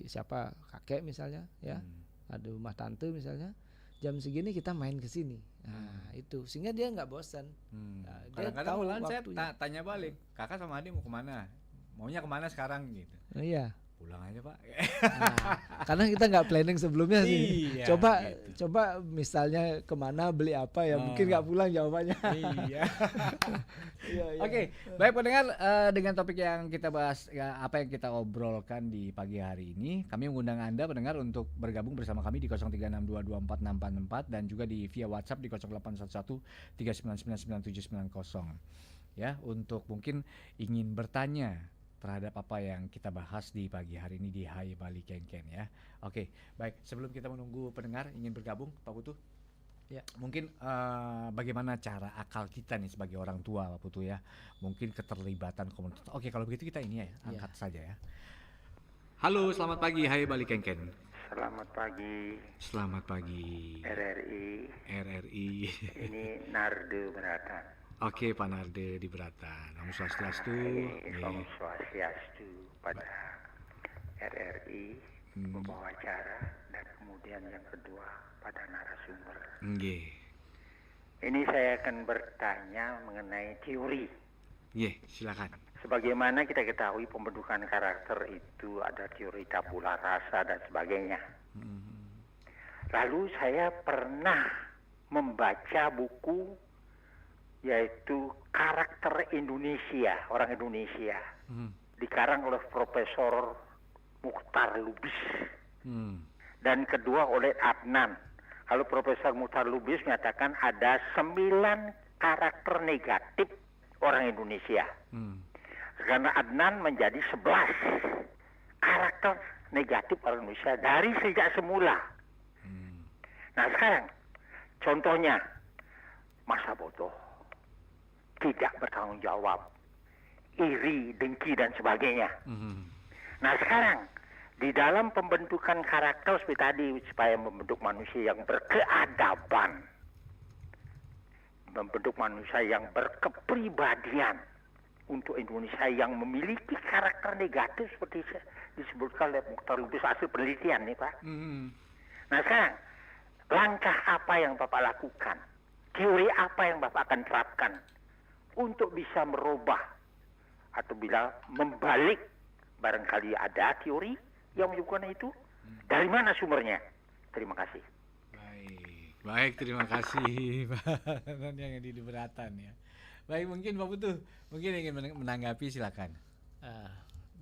siapa kakek misalnya ya, ada rumah tante misalnya. Jam segini kita main ke sini. Nah, itu sehingga dia nggak bosan. Kadang-kadang malahan saya tanya balik, kakak sama adik mau kemana? Maunya kemana sekarang gitu? Iya. Pulang aja Pak. Nah, karena kita nggak planning sebelumnya sih. Iya, Coba misalnya kemana beli apa ya, mungkin nggak pulang jawabannya. Iya. Iya, iya. Oke, baik pendengar, dengan topik yang kita bahas, ya, apa yang kita obrolkan di pagi hari ini, kami mengundang Anda pendengar untuk bergabung bersama kami di 0362246444 dan juga di via WhatsApp di 081139999790. Ya, untuk mungkin ingin bertanya terhadap apa yang kita bahas di pagi hari ini di Hai Bali Kengken ya. Oke, baik. Sebelum kita menunggu pendengar ingin bergabung, Pak Putu, Ya. mungkin bagaimana cara akal kita nih sebagai orang tua, Pak Putu ya. Mungkin keterlibatan komunitas. Oke, kalau begitu kita ini ya, angkat saja ya. Halo, selamat pagi Hai Bali Kengken. Selamat pagi Selamat pagi RRI. RRI. Ini Nardo Beratan. Oke, Pak Narde di Beratan. Om Swastiastu. Om Swastiastu pada RRI membawa acara dan kemudian yang kedua pada narasumber. Nggih. Ini saya akan bertanya mengenai teori. Nggih, silakan. Sebagaimana kita ketahui pembentukan karakter itu ada teori tabula rasa dan sebagainya. Lalu saya pernah membaca buku yaitu Karakter Indonesia, orang Indonesia, dikarang oleh Profesor Mukhtar Lubis dan kedua oleh Adnan. Kalau Profesor Mukhtar Lubis menyatakan ada 9 karakter negatif orang Indonesia. Karena Adnan menjadi 11 karakter negatif orang Indonesia dari sejak semula. Nah sekarang, contohnya masa bodoh, tidak bertanggung jawab, iri, dengki dan sebagainya. Nah sekarang di dalam pembentukan karakter seperti tadi supaya membentuk manusia yang berkeadaban, membentuk manusia yang berkepribadian untuk Indonesia yang memiliki karakter negatif seperti disebutkan oleh Mukhtar Lubis hasil penelitian nih Pak. Nah sekarang langkah apa yang Bapak lakukan? Teori apa yang Bapak akan terapkan untuk bisa merubah atau bila membalik, barangkali ada teori yang menyebutkan itu? Dari mana sumbernya? Terima kasih. Baik, terima kasih Pak yang di Beratan ya. Baik, mungkin Pak Putu mungkin ingin menanggapi, silakan.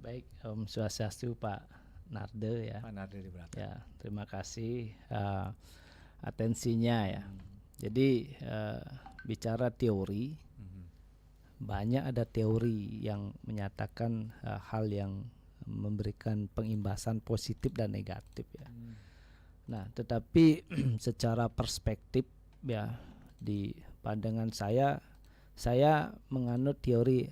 Baik, Om Swastiastu Pak Narde ya. Pak Narde di Beratan. Ya, terima kasih atensinya ya. Jadi bicara teori, banyak ada teori yang menyatakan hal yang memberikan pengimbasan positif dan negatif ya. Nah, tetapi secara perspektif ya, di pandangan saya menganut teori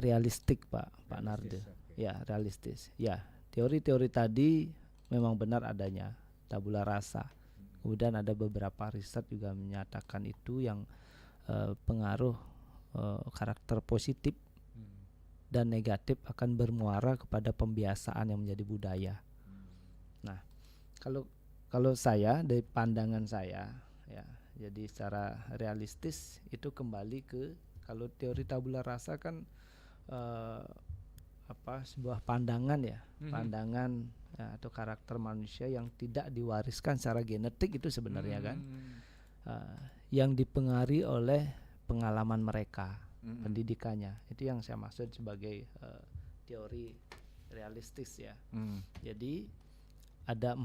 realistik Pak Narde. Ya, realistis. Ya, teori-teori tadi memang benar adanya, tabula rasa. Kemudian ada beberapa riset juga menyatakan itu yang pengaruh karakter positif dan negatif akan bermuara kepada pembiasaan yang menjadi budaya. Nah, kalau saya dari pandangan saya ya, jadi secara realistis itu kembali ke, kalau teori tabula rasa kan sebuah pandangan ya, pandangan ya, atau karakter manusia yang tidak diwariskan secara genetik itu sebenarnya kan, yang dipengaruhi oleh pengalaman mereka, pendidikannya. Itu yang saya maksud sebagai teori realistis ya. Jadi ada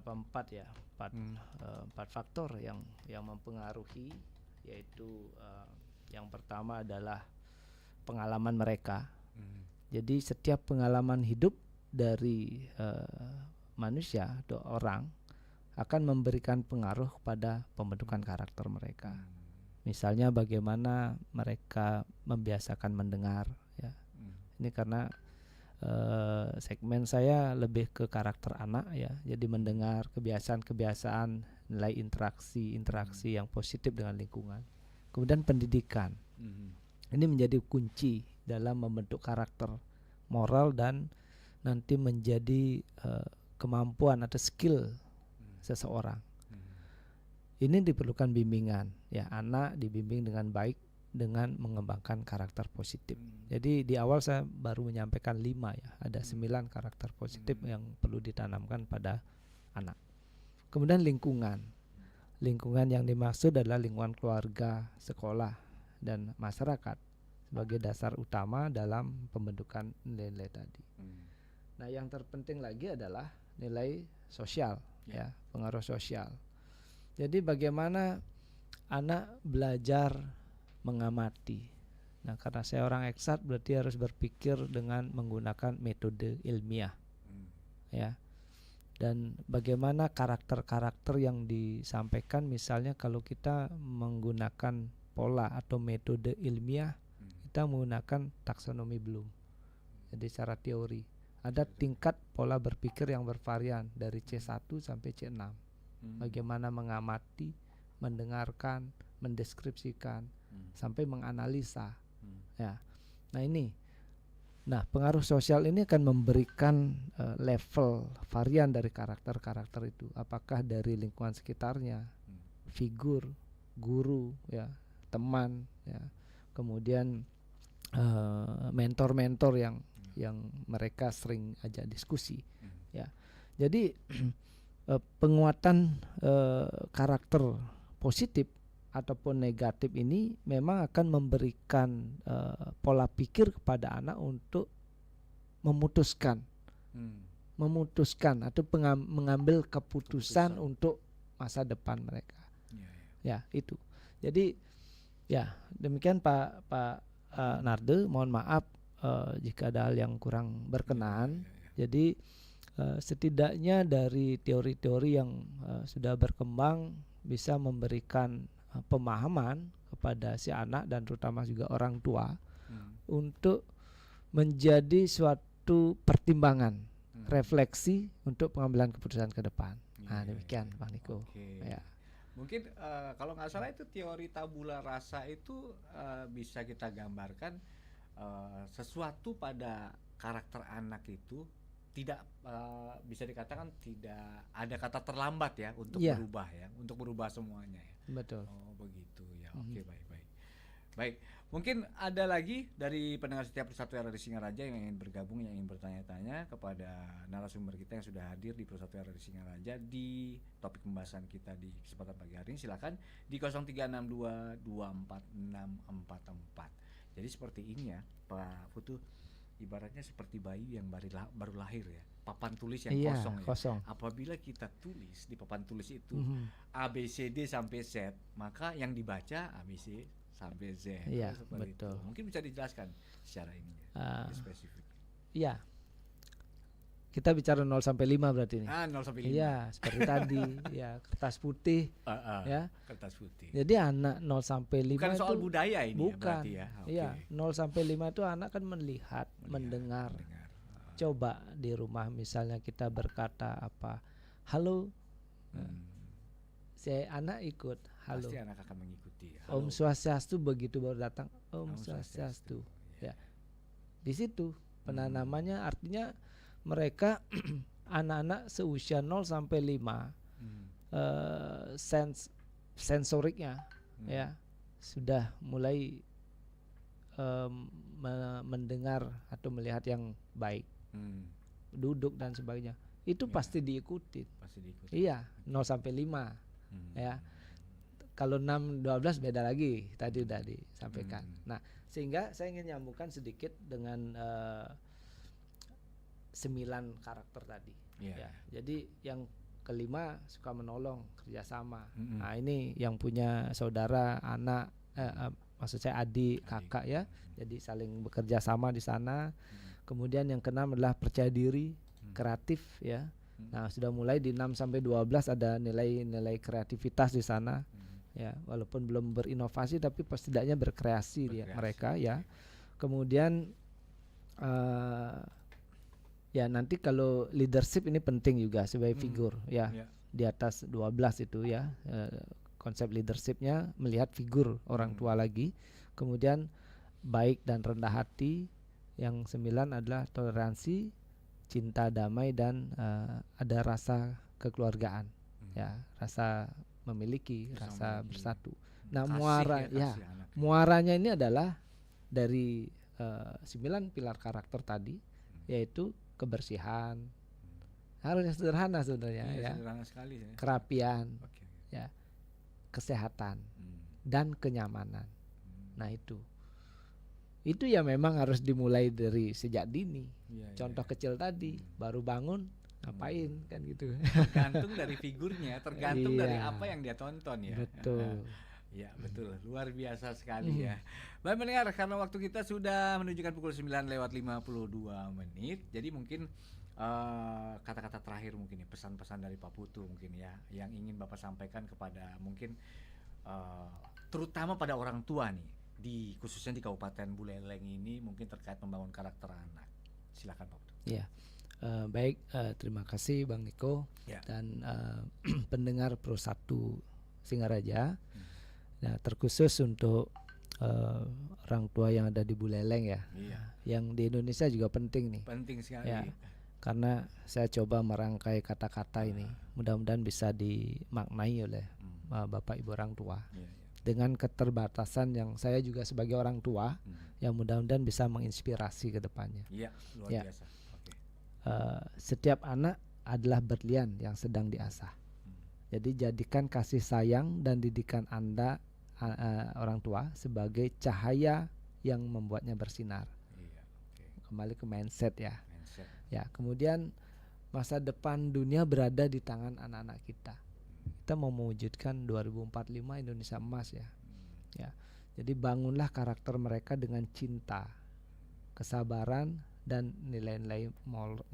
empat faktor yang mempengaruhi, yaitu yang pertama adalah pengalaman mereka. Jadi setiap pengalaman hidup dari manusia atau orang akan memberikan pengaruh pada pembentukan karakter mereka. Misalnya bagaimana mereka membiasakan mendengar ya. Ini karena segmen saya lebih ke karakter anak ya. Jadi mendengar, kebiasaan-kebiasaan, nilai interaksi yang positif dengan lingkungan. Kemudian pendidikan. Ini menjadi kunci dalam membentuk karakter moral dan nanti menjadi kemampuan atau skill seseorang. Ini diperlukan bimbingan ya, anak dibimbing dengan baik dengan mengembangkan karakter positif. Jadi di awal saya baru menyampaikan 5 ya, ada 9 karakter positif yang perlu ditanamkan pada anak. Kemudian lingkungan. Lingkungan yang dimaksud adalah lingkungan keluarga, sekolah, dan masyarakat sebagai dasar utama dalam pembentukan nilai-nilai tadi. Nah, yang terpenting lagi adalah nilai sosial, ya, pengaruh sosial. Jadi bagaimana anak belajar mengamati. Nah, karena saya orang eksat berarti harus berpikir dengan menggunakan metode ilmiah, ya. Dan bagaimana karakter-karakter yang disampaikan, misalnya kalau kita menggunakan pola atau metode ilmiah, kita menggunakan taksonomi Bloom. Jadi secara teori ada tingkat pola berpikir yang bervarian dari C1 sampai C6. Bagaimana mengamati, mendengarkan, mendeskripsikan, sampai menganalisa. Ya. Nah, ini. Nah, pengaruh sosial ini akan memberikan level varian dari karakter-karakter itu. Apakah dari lingkungan sekitarnya, figur, guru, ya, teman, ya, kemudian mentor-mentor yang mereka sering ajak diskusi, ya. Jadi penguatan karakter positif ataupun negatif ini memang akan memberikan pola pikir kepada anak untuk memutuskan atau mengambil keputusan untuk masa depan mereka. Ya, itu. Jadi ya demikian Pak Narde, mohon maaf jika ada hal yang kurang berkenan. Jadi setidaknya dari teori-teori yang sudah berkembang bisa memberikan pemahaman kepada si anak dan terutama juga orang tua untuk menjadi suatu pertimbangan, refleksi untuk pengambilan keputusan ke depan. Nah, demikian Bang Niko. Ya. Mungkin kalau nggak salah itu teori tabula rasa itu bisa kita gambarkan sesuatu pada karakter anak itu tidak bisa dikatakan tidak ada kata terlambat ya untuk berubah ya, untuk berubah semuanya ya. Betul. Oh begitu ya. Oke, baik. Mungkin ada lagi dari pendengar setiap Persatu RRI Singaraja yang ingin bergabung, yang ingin bertanya-tanya kepada narasumber kita yang sudah hadir di Persatu RRI Singaraja di topik pembahasan kita di kesempatan pagi hari ini. Silakan di 0362246644. Jadi seperti ini ya Pak Putu, ibaratnya seperti bayi yang baru lahir ya, papan tulis yang kosong. Apabila kita tulis di papan tulis itu A B C D sampai Z, maka yang dibaca A B C sampai Z. Iya, seperti betul. Itu. Mungkin bisa dijelaskan secara ini spesifik. Iya. Kita bicara 0 sampai 5 berarti ini. 0 sampai 5. Iya, seperti tadi ya, kertas putih. Ya. Kertas putih. Jadi anak 0 sampai 5 bukan itu soal budaya ini bukan. Ya berarti ya. Iya, 0 sampai 5 itu anak kan melihat, mendengar. Coba di rumah misalnya kita berkata apa? Halo. Si anak ikut, halo. Pasti anak akan mengikuti. Halo. Om Swastiastu, begitu baru datang Om Swastiastu. Ya. Di situ penanamannya artinya mereka anak-anak seusia 0 sampai 5 sensoriknya ya sudah mulai mendengar atau melihat yang baik, duduk dan sebagainya. Itu pasti diikuti. Iya, 0 sampai 5 ya. Kalau 6 12 beda lagi, tadi udah disampaikan. Nah, sehingga saya ingin nyambungkan sedikit dengan 9 karakter tadi. Ya. Jadi yang kelima suka menolong, kerjasama. Nah, ini yang punya saudara, anak, maksud saya adik, kakak ya. Jadi saling bekerja sama di sana. Kemudian yang keenam adalah percaya diri, kreatif ya. Nah, sudah mulai di 6 sampai 12 ada nilai-nilai kreativitas di sana. Ya, walaupun belum berinovasi tapi setidaknya berkreasi dia mereka ya. Kemudian ya nanti kalau leadership ini penting juga sebagai figur ya. Di atas 12 itu ya. Konsep leadershipnya melihat figur orang tua lagi. Kemudian baik dan rendah hati. Yang 9 adalah toleransi, cinta damai dan ada rasa kekeluargaan. Ya, rasa memiliki, rasa bersatu. Nah, kasih anak. muaranya ini adalah dari 9 pilar karakter tadi, yaitu kebersihan, harus yang sederhana sebenarnya ya, Sederhana sekali ya. kerapian, Oke. ya, kesehatan dan kenyamanan. Nah itu ya memang harus dimulai dari sejak dini. Contoh kecil tadi, baru bangun ngapain kan gitu. Tergantung dari figurnya, tergantung dari Iya. apa yang dia tonton ya. Betul. Ya betul, luar biasa sekali ya. Baik mendengar, karena waktu kita sudah menunjukkan pukul 9:52. Jadi mungkin kata-kata terakhir mungkin ya, pesan-pesan dari Pak Putu mungkin ya, yang ingin Bapak sampaikan kepada mungkin terutama pada orang tua nih, khususnya di Kabupaten Buleleng ini, mungkin terkait membangun karakter anak. Silakan Pak Putu. Ya, baik, terima kasih Bang Niko dan pendengar Pro 1 Singaraja. Nah, terkhusus untuk orang tua yang ada di Buleleng ya, yang di Indonesia juga penting nih. Penting sekali. Ya, karena saya coba merangkai kata-kata ini, mudah-mudahan bisa dimaknai oleh Bapak Ibu orang tua. Dengan keterbatasan yang saya juga sebagai orang tua, yang mudah-mudahan bisa menginspirasi ke depannya. Iya, luar biasa. Oke. Setiap anak adalah berlian yang sedang diasah. Jadi jadikan kasih sayang dan didikan Anda orang tua sebagai cahaya yang membuatnya bersinar. Kembali ke mindset ya. Ya, kemudian masa depan dunia berada di tangan anak-anak kita. Kita mau mewujudkan 2045 Indonesia emas ya. Ya. Jadi bangunlah karakter mereka dengan cinta, kesabaran dan nilai-nilai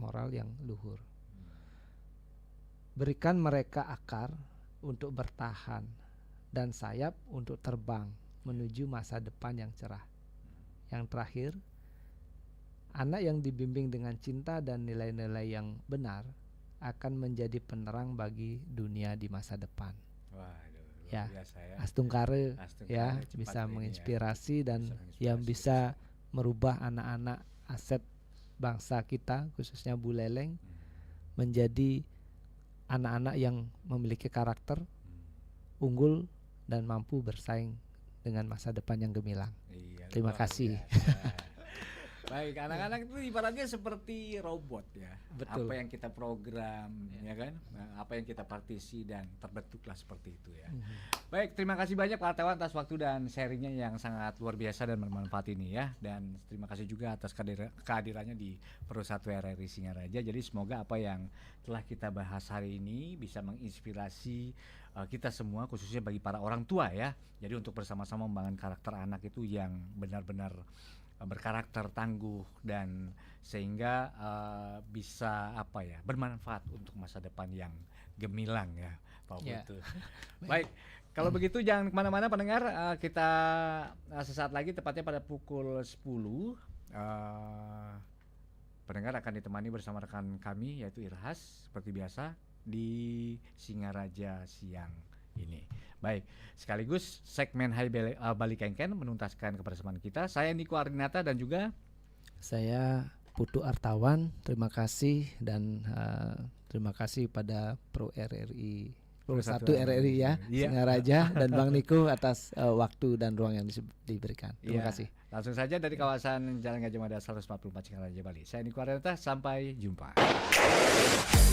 moral yang luhur. Berikan mereka akar untuk bertahan dan sayap untuk terbang menuju masa depan yang cerah. Yang terakhir, anak yang dibimbing dengan cinta dan nilai-nilai yang benar akan menjadi penerang bagi dunia di masa depan. Waduh, luar Ya, biasa ya. Astungkare ya, cepat bisa ini menginspirasi dan menginspirasi. yang bisa merubah anak-anak aset bangsa kita, khususnya Buleleng, menjadi anak-anak yang memiliki karakter unggul dan mampu bersaing dengan masa depan yang gemilang. Iya, Terima luar kasih. biasa. Baik, anak-anak itu ibaratnya seperti robot ya. Betul. Apa yang kita program, ya kan? Nah, apa yang kita partisi dan terbentuklah seperti itu ya. Baik, terima kasih banyak Pak Artawan atas waktu dan sharingnya yang sangat luar biasa dan bermanfaat ini ya. Dan terima kasih juga atas kehadirannya di Pro 1 RRI Singaraja. Jadi semoga apa yang telah kita bahas hari ini bisa menginspirasi kita semua, khususnya bagi para orang tua ya. Jadi untuk bersama-sama membangun karakter anak itu yang benar-benar berkarakter tangguh dan sehingga bisa bermanfaat untuk masa depan yang gemilang ya Pak Putu. Baik, kalau begitu jangan kemana-mana pendengar, kita sesaat lagi tepatnya pada pukul 10 pendengar akan ditemani bersama rekan kami yaitu Irhas seperti biasa di Singaraja siang ini. Baik, sekaligus segmen Hai Balik Kengken menuntaskan kebersamaan kita. Saya Niko Arinata dan juga Saya Putu Artawan. Terima kasih dan terima kasih pada Pro 1 RRI ya, Singaraja dan Bang Niko atas waktu dan ruang yang diberikan. Terima kasih. Langsung saja dari kawasan Jalan Gajah Mada 144 Singaraja Bali. Saya Niko Arinata, sampai jumpa.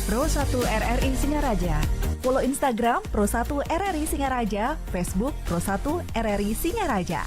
Pro 1 RRI Singaraja. Follow Instagram Pro 1 RRI Singaraja, Facebook Pro 1 RRI Singaraja.